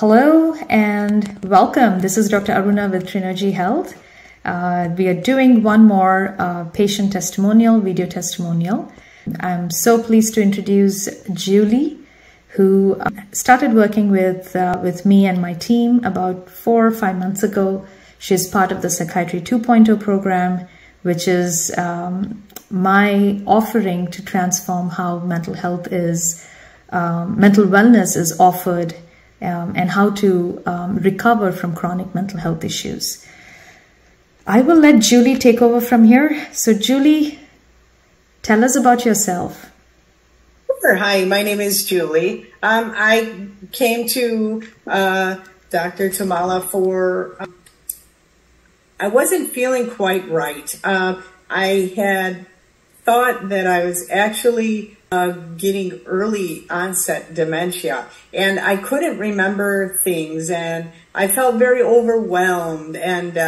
Hello and welcome. This is Dr. Aruna with Trinergy Health. We are doing one more patient testimonial, video testimonial. I'm so pleased to introduce Julie, who started working with me and my team about 4 or 5 months ago. She's part of the Psychiatry 2.0 program, which is my offering to transform how mental health is, mental wellness is offered, and how to recover from chronic mental health issues. I will let Julie take over from here. So Julie, tell us about yourself. Sure. Hi, my name is Julie. I came to Dr. Tamala for, I wasn't feeling quite right. I had thought that I was actually getting early onset dementia, and I couldn't remember things, and I felt very overwhelmed, and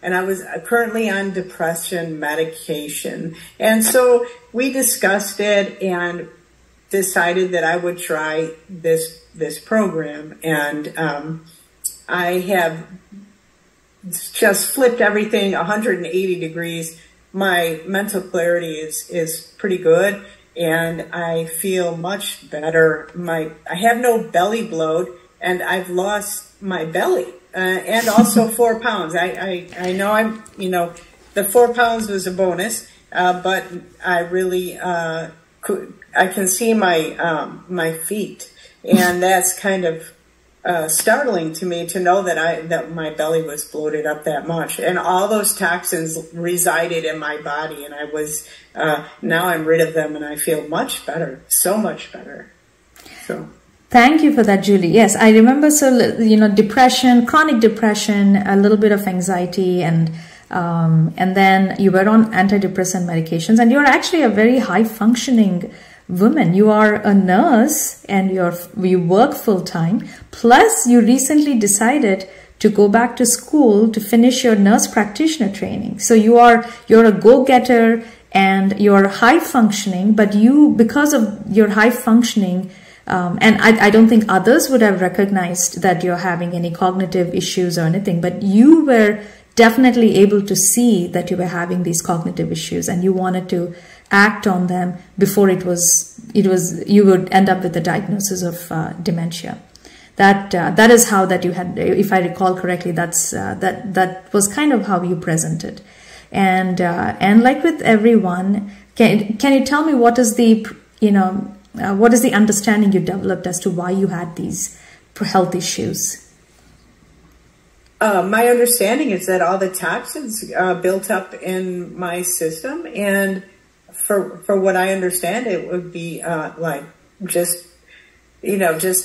I was currently on depression medication. And so we discussed it and decided that I would try this program, and I have just flipped everything 180 degrees. My mental clarity is pretty good, and I feel much better. I have no belly bloat, and I've lost my belly, and also 4 pounds. I know the 4 pounds was a bonus, but I really I can see my feet, and that's kind of startling to me to know that my belly was bloated up that much, and all those toxins resided in my body, and I was now I'm rid of them, and I feel much better, so much better. So thank you for that, Julie. Yes, I remember. So depression, chronic depression, a little bit of anxiety, and then you were on antidepressant medications, and you're actually a very high functioning woman. You are a nurse and you work full time. Plus, you recently decided to go back to school to finish your nurse practitioner training. So you're a go-getter and you're high functioning. But because of your high functioning, and I don't think others would have recognized that you're having any cognitive issues or anything, but you were definitely able to see that you were having these cognitive issues, and you wanted to act on them before you would end up with the diagnosis of dementia. That is how that you had, if I recall correctly, that was kind of how you presented. And like with everyone, can you tell me what is the understanding you developed as to why you had these health issues? My understanding is that all the toxins built up in my system, and for what I understand, it would be like just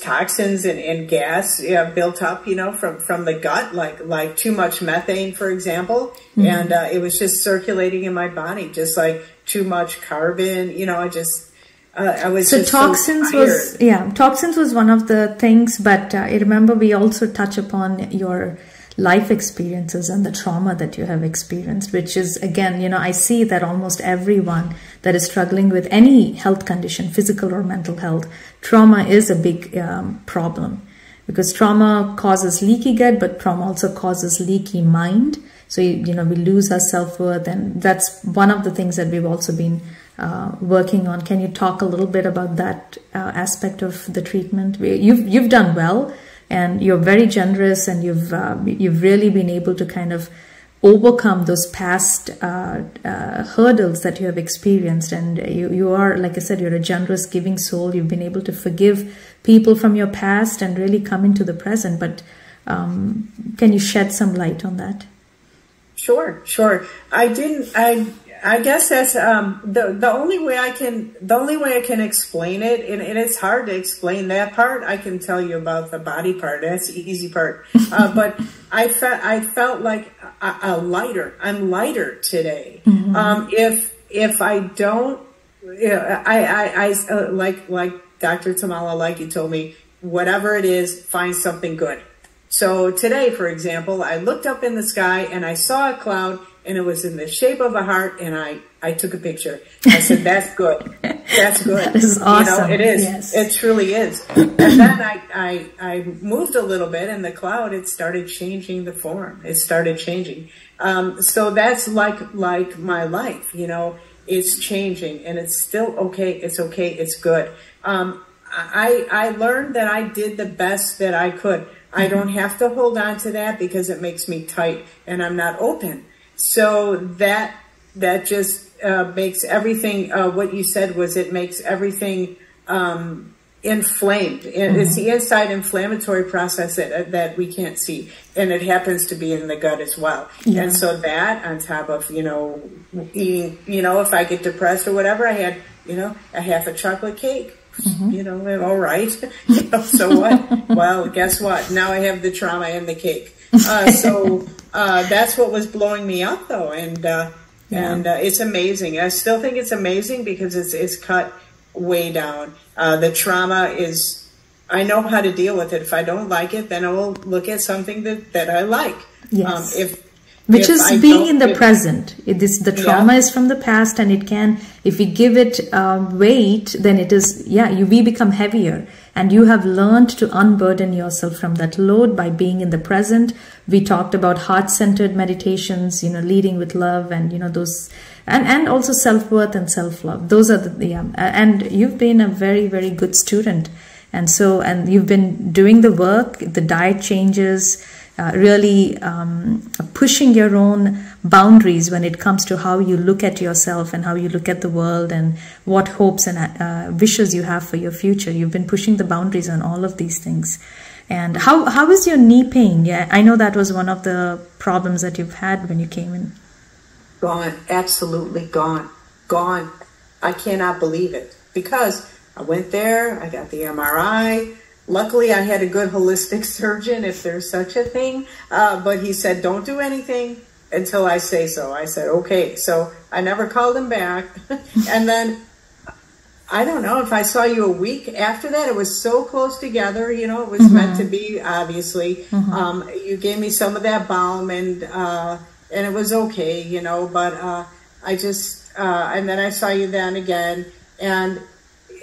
toxins and gas built up, from the gut, like too much methane, for example. Mm-hmm. And it was just circulating in my body, just like too much carbon. I was so just toxins so tired. Toxins was one of the things, but I remember we also touch upon your life experiences and the trauma that you have experienced, which is, again, I see that almost everyone that is struggling with any health condition, physical or mental health, trauma is a big problem, because trauma causes leaky gut, but trauma also causes leaky mind. So, we lose our self-worth, and that's one of the things that we've also been working on. Can you talk a little bit about that aspect of the treatment? You've done well, and you're very generous, and you've really been able to kind of overcome those past hurdles that you have experienced. And you are, like I said, you're a generous, giving soul. You've been able to forgive people from your past and really come into the present. But can you shed some light on that? Sure. I guess that's the only way I can explain it, and it's hard to explain that part. I can tell you about the body part. That's the easy part. But I felt like I'm lighter today. Mm-hmm. If I don't, like Dr. Tamala, like you told me, whatever it is, find something good. So today, for example, I looked up in the sky and I saw a cloud, and it was in the shape of a heart, and I took a picture. I said, that's good. That's good. That is awesome. You know, it is. Yes. It truly is. And then I moved a little bit in the cloud. It started changing the form. It started changing. So that's like my life, you know, it's changing, and it's still okay. It's okay. It's good. I learned that I did the best that I could. I don't have to hold on to that because it makes me tight and I'm not open. So that just makes everything, what you said was it makes everything inflamed. It's the inside inflammatory process that we can't see. And it happens to be in the gut as well. Yeah. And so that on top of, you know, eating, you know, if I get depressed or whatever, I had, you know, a half a chocolate cake. You know, all right. You know, so what? Well, guess what? Now I have the trauma and the cake. So that's what was blowing me up, though, and it's amazing. I still think it's amazing because it's cut way down. The trauma is, I know how to deal with it. If I don't like it, then I will look at something that I like. Yes. Which is being in the present. The trauma is from the past, and it can, if we give it weight, then it is, we become heavier. And you have learned to unburden yourself from that load by being in the present. We talked about heart-centered meditations, you know, leading with love, and, you know, those, and also self-worth and self-love. Those are and you've been a very, very good student. And so, and you've been doing the work, the diet changes, really pushing your own boundaries when it comes to how you look at yourself and how you look at the world and what hopes and wishes you have for your future. You've been pushing the boundaries on all of these things. And how is your knee pain? Yeah, I know that was one of the problems that you've had when you came in. Gone, absolutely gone, gone. I cannot believe it because I went there, I got the MRI. Luckily, I had a good holistic surgeon, if there's such a thing. But he said, don't do anything until I say so. I said, okay. So I never called him back. And then, I don't know if I saw you a week after that. It was so close together. You know, it was meant to be, obviously. You gave me some of that balm, and it was okay, you know. But I just, and then I saw you then again. And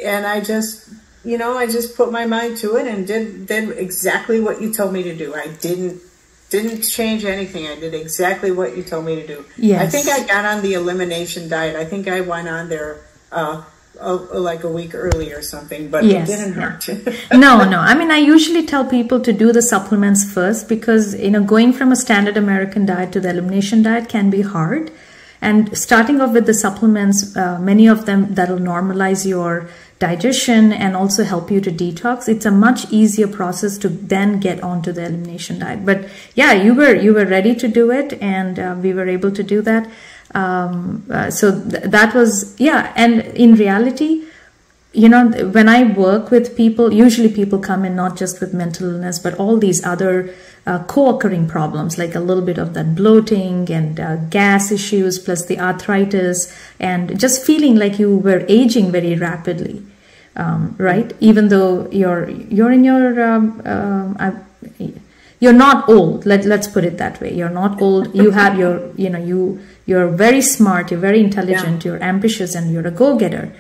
I just... You know, I just put my mind to it and did exactly what you told me to do. I didn't change anything. I did exactly what you told me to do. Yes. I think I got on the elimination diet. I think I went on there like a week early or something, but it didn't hurt. No. I mean, I usually tell people to do the supplements first because, you know, going from a standard American diet to the elimination diet can be hard. And starting off with the supplements, many of them that'll normalize your digestion and also help you to detox. It's a much easier process to then get onto the elimination diet. But yeah, you were ready to do it, and we were able to do that. So that was, and in reality, you know, when I work with people, usually people come in not just with mental illness, but all these other co-occurring problems, like a little bit of that bloating and gas issues, plus the arthritis, and just feeling like you were aging very rapidly, right? Even though you're in your you're not old. Let's put it that way. You're not old. You have you're very smart. You're very intelligent. You're ambitious, and you're a go-getter.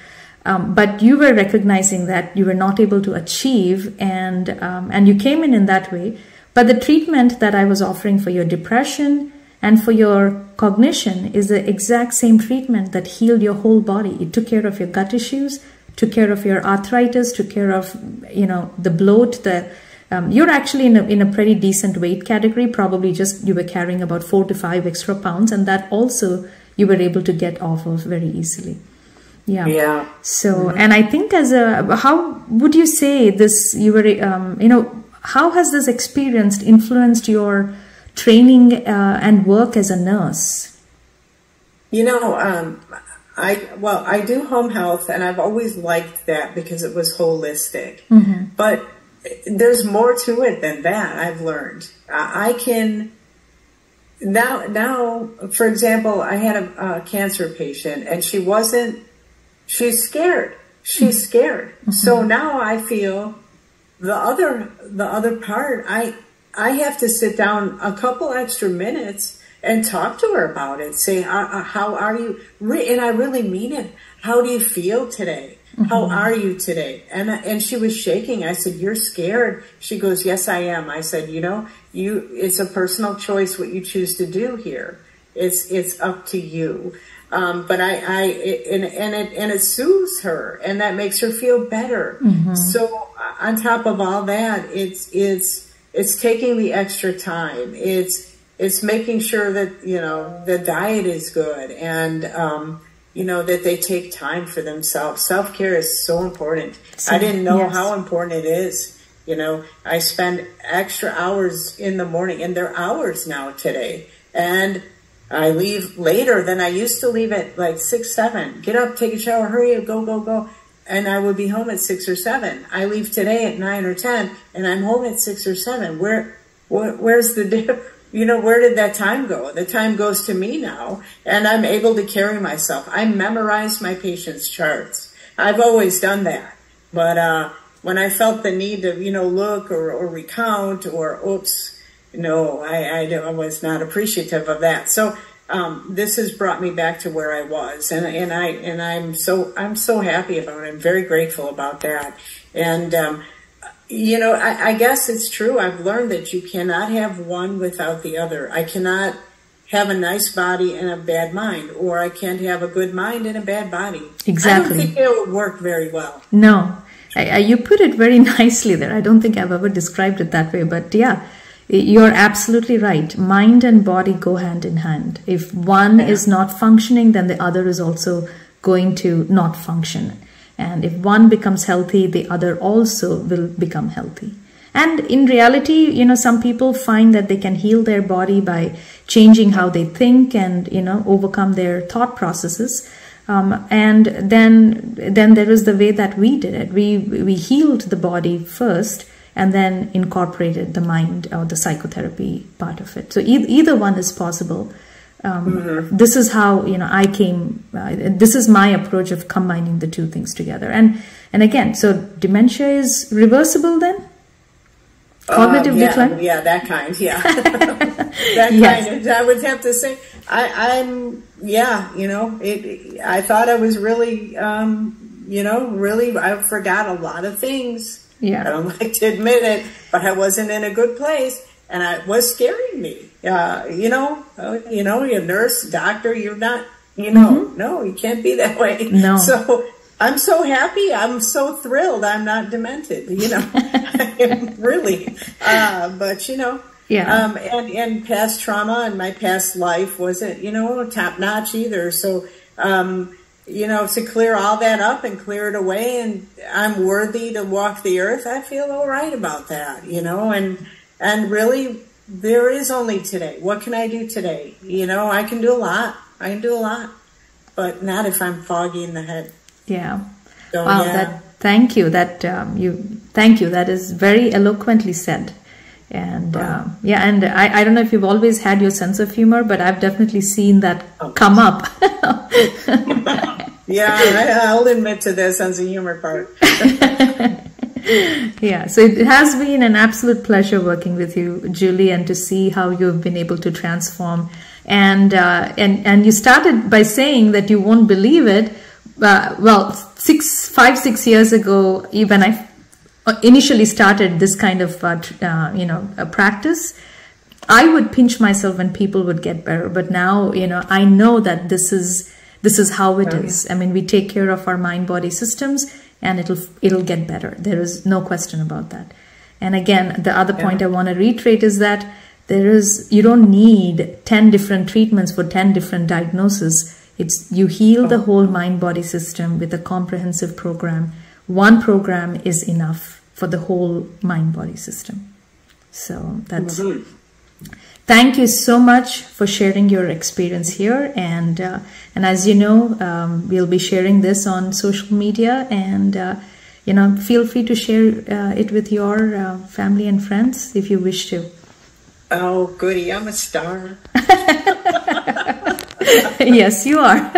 But you were recognizing that you were not able to achieve, and you came in that way. But the treatment that I was offering for your depression and for your cognition is the exact same treatment that healed your whole body. It took care of your gut issues, took care of your arthritis, took care of, you know, the bloat. You're actually in a pretty decent weight category. Probably just you were carrying about 4 to 5 extra pounds, and that also you were able to get off of very easily. Yeah. So, and I think how would you say this, you were, you know, how has this experience influenced your training and work as a nurse? You know, I do home health, and I've always liked that because it was holistic. But there's more to it than that, I've learned. I can... Now, for example, I had a cancer patient, and she's scared. She's scared. So now I feel the other part, I have to sit down a couple extra minutes and talk to her about it. Say, how are you? And I really mean it. How do you feel today? How are you today? And she was shaking. I said, you're scared. She goes, yes, I am. I said, it's a personal choice what you choose to do here. It's up to you. But it soothes her, and that makes her feel better. So on top of all that, it's taking the extra time. It's making sure that, the diet is good, and, that they take time for themselves. Self-care is so important. I didn't know how important it is. I spend extra hours in the morning, and they're hours now today. And I leave later than I used to leave at like 6, 7. Get up, take a shower, hurry up, go, go, go. And I would be home at 6 or 7. I leave today at 9 or 10, and I'm home at 6 or 7. Where's the dip? Where did that time go? The time goes to me now, and I'm able to carry myself. I memorize my patients' charts. I've always done that. But when I felt the need to, look or recount or, oops, no, I was not appreciative of that. So this has brought me back to where I was, and I'm so happy about it. I'm very grateful about that. And I guess it's true. I've learned that you cannot have one without the other. I cannot have a nice body and a bad mind, or I can't have a good mind and a bad body. Exactly. I don't think it would work very well. No, you put it very nicely there. I don't think I've ever described it that way, but yeah. You're absolutely right. Mind and body go hand in hand. If one is not functioning, then the other is also going to not function. And if one becomes healthy, the other also will become healthy. And in reality, some people find that they can heal their body by changing how they think and, overcome their thought processes. And then there is the way that we did it. We healed the body first, and then incorporated the mind or the psychotherapy part of it. So either one is possible. This is how, I came, this is my approach of combining the two things together. And again, so dementia is reversible then? Cognitive decline? Yeah, that kind, yeah. That kind, I would have to say, I thought I was really, I forgot a lot of things. Yeah. I don't like to admit it, but I wasn't in a good place, and it was scaring me. You're a nurse, doctor, you're not, no, you can't be that way. No. So I'm so happy. I'm so thrilled I'm not demented, really. But, and past trauma and my past life wasn't, top notch either. So, to clear all that up and clear it away, and I'm worthy to walk the earth, I feel all right about that, and really there is only today. What can I do today? I can do a lot. But not if I'm foggy in the head. Yeah. So, wow. Thank you. Thank you. That is very eloquently said. And and I don't know if you've always had your sense of humor, but I've definitely seen that come up. I'll admit to the sense of humor part. Yeah, so it has been an absolute pleasure working with you, Julie, and to see how you've been able to transform. And you started by saying that you won't believe it. 5-6 years ago, when I initially started this kind of a practice, I would pinch myself when people would get better. But now, I know that this is how it is. I mean, we take care of our mind-body systems, and it'll get better. There is no question about that. And again, the other point I want to reiterate is that you don't need 10 different treatments for 10 different diagnoses. You heal the whole mind-body system with a comprehensive program. One program is enough for the whole mind-body system. So that's. Thank you so much for sharing your experience here, and as you know, we'll be sharing this on social media, and feel free to share it with your family and friends if you wish to. Oh, goody! I'm a star. Yes, you are.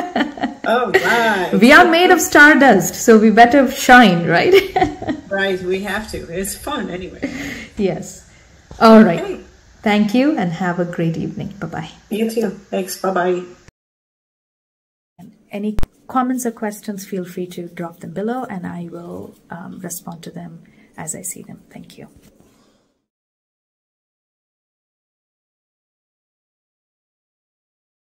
Oh, right. We are made of stardust, so we better shine, right? Right, we have to. It's fun anyway. Yes. All right. Okay. Thank you and have a great evening. Bye-bye. You too. Thanks. Bye-bye. Any comments or questions, feel free to drop them below and I will respond to them as I see them. Thank you.